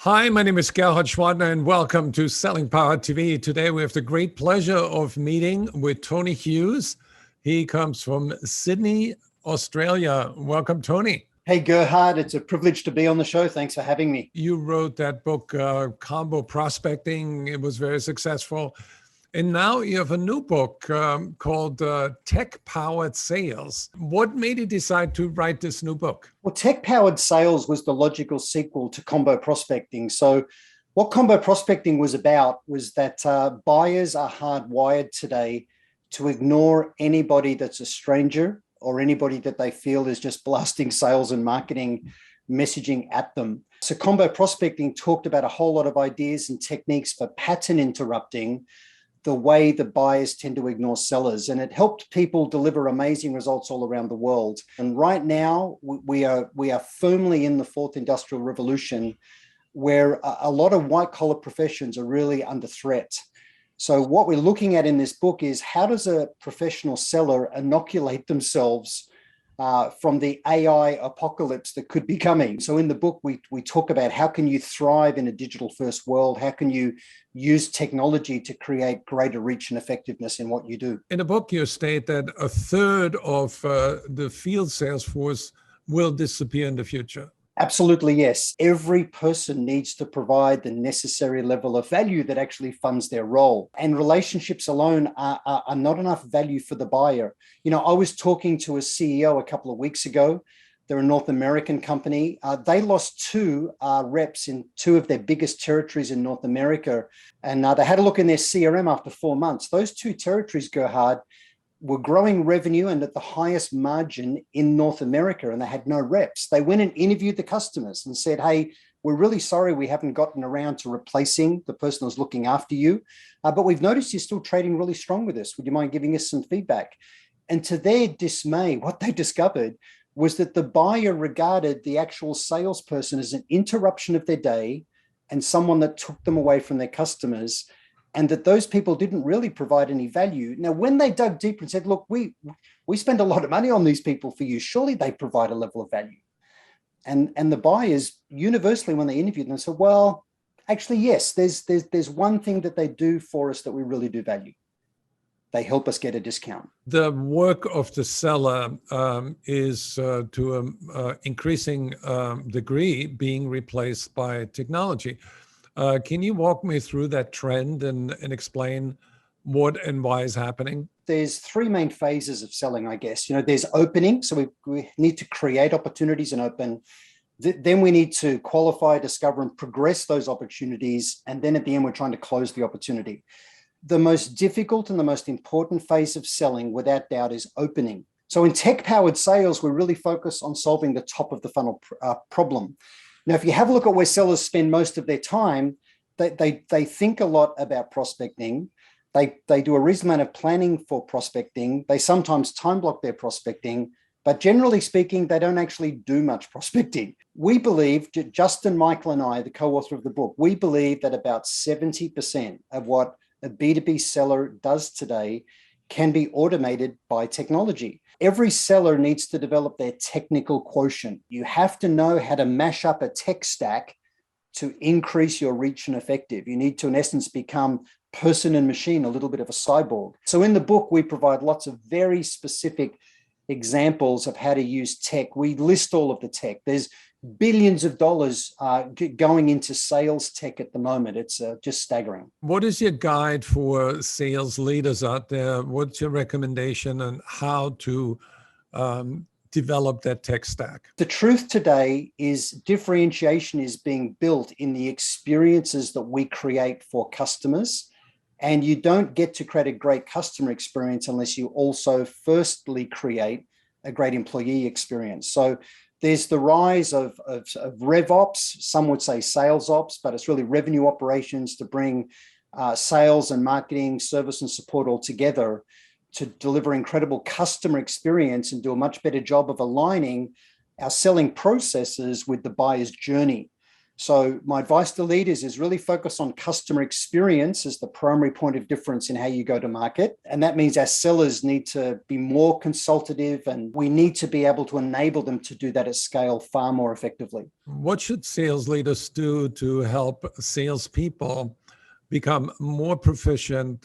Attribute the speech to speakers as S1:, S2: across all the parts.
S1: Hi, my name is Gerhard Schwadner and welcome to Selling Power TV. Today we have the great pleasure of meeting with Tony Hughes. He comes from Sydney, Australia. Welcome, Tony.
S2: Hey, Gerhard, it's a privilege to be on the show. Thanks for having me.
S1: You wrote that book, Combo Prospecting. It was very successful. And now you have a new book called Tech-Powered Sales. What made you decide to write this new book?
S2: Well, Tech-Powered Sales was the logical sequel to Combo Prospecting. So what Combo Prospecting was about was that buyers are hardwired today to ignore anybody that's a stranger or anybody that they feel is just blasting sales and marketing messaging at them. So Combo Prospecting talked about a whole lot of ideas and techniques for pattern interrupting the way the buyers tend to ignore sellers. And it helped people deliver amazing results all around the world. And right now, we are firmly in the fourth industrial revolution, where a lot of white-collar professions are really under threat. So what we're looking at in this book is how does a professional seller inoculate themselves from the AI apocalypse that could be coming. So in the book, we talk about how can you thrive in a digital first world? How can you use technology to create greater reach and effectiveness in what you do?
S1: In the book, you state that a third of the field sales force will disappear in the future.
S2: Absolutely, yes. Every person needs to provide the necessary level of value that actually funds their role. And relationships alone are not enough value for the buyer. You know, I was talking to a CEO a couple of weeks ago. They're a North American company. They lost two reps in two of their biggest territories in North America. And they had a look in their CRM after 4 months. Those two territories, Gerhard, were growing revenue and at the highest margin in North America, and they had no reps. They went and interviewed the customers and said, hey, we're really sorry we haven't gotten around to replacing the person who's looking after you, but we've noticed you're still trading really strong with us. Would you mind giving us some feedback? And to their dismay, what they discovered was that the buyer regarded the actual salesperson as an interruption of their day and someone that took them away from their customers, and that those people didn't really provide any value. Now, when they dug deeper and said, look, we spend a lot of money on these people for you, surely they provide a level of value. And the buyers universally, when they interviewed them, said, well, actually, yes, there's one thing that they do for us that we really do value. They help us get a discount.
S1: The work of the seller is to an increasing degree being replaced by technology. Can you walk me through that trend and explain what and why is happening?
S2: There's three main phases of selling, I guess. You know, there's opening. So we need to create opportunities and open. Then we need to qualify, discover, and progress those opportunities. And then at the end, we're trying to close the opportunity. The most difficult and the most important phase of selling, without doubt, is opening. So in tech-powered sales, we really focus on solving the top of the funnel problem. Now, if you have a look at where sellers spend most of their time, they think a lot about prospecting. They do a reasonable amount of planning for prospecting. They sometimes time block their prospecting, but generally speaking, they don't actually do much prospecting. We believe, Justin, Michael, and I, the co-author of the book, we believe that about 70% of what a B2B seller does today can be automated by technology. Every seller needs to develop their technical quotient. You have to know how to mash up a tech stack to increase your reach and effective. You need to, in essence, become person and machine, a little bit of a cyborg. So in the book, we provide lots of very specific examples of how to use tech. We list all of the tech. There's billions of dollars going into sales tech at the moment. It's just staggering.
S1: What is your guide for sales leaders out there? What's your recommendation on how to develop that tech stack?
S2: The truth today is differentiation is being built in the experiences that we create for customers. And you don't get to create a great customer experience unless you also firstly create a great employee experience. So there's the rise of RevOps, some would say sales ops, but it's really revenue operations to bring sales and marketing, service and support all together to deliver incredible customer experience and do a much better job of aligning our selling processes with the buyer's journey. So my advice to leaders is really focus on customer experience as the primary point of difference in how you go to market. And that means our sellers need to be more consultative, and we need to be able to enable them to do that at scale far more effectively.
S1: What should sales leaders do to help salespeople become more proficient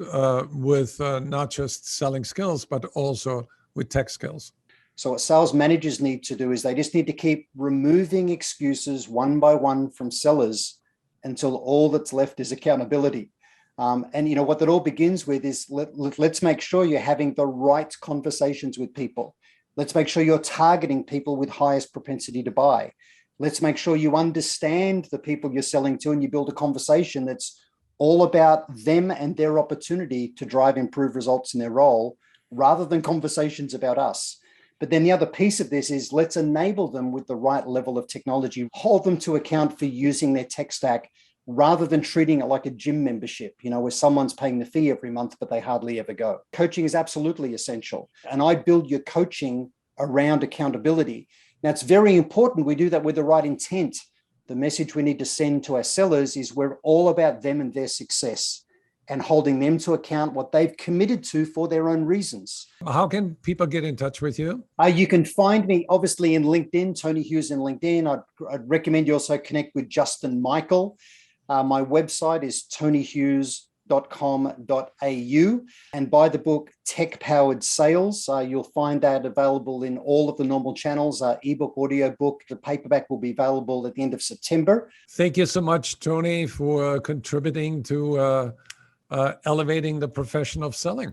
S1: with not just selling skills, but also with tech skills?
S2: So what sales managers need to do is they just need to keep removing excuses one by one from sellers until all that's left is accountability. And you know what that all begins with is let's make sure you're having the right conversations with people. Let's make sure you're targeting people with highest propensity to buy. Let's make sure you understand the people you're selling to, and you build a conversation that's all about them and their opportunity to drive improved results in their role, rather than conversations about us. But then the other piece of this is let's enable them with the right level of technology, hold them to account for using their tech stack, rather than treating it like a gym membership, you know, where someone's paying the fee every month, but they hardly ever go. Coaching is absolutely essential. And I build your coaching around accountability. Now, it's very important we do that with the right intent. The message we need to send to our sellers is we're all about them and their success, and holding them to account what they've committed to for their own reasons.
S1: How can people get in touch with you?
S2: You can find me obviously in LinkedIn, Tony Hughes in LinkedIn. I'd recommend you also connect with Justin Michael. My website is tonyhughes.com.au, and buy the book Tech Powered Sales. You'll find that available in all of the normal channels, ebook, audiobook. The paperback will be available at the end of September.
S1: Thank you so much, Tony, for contributing to elevating the profession of selling.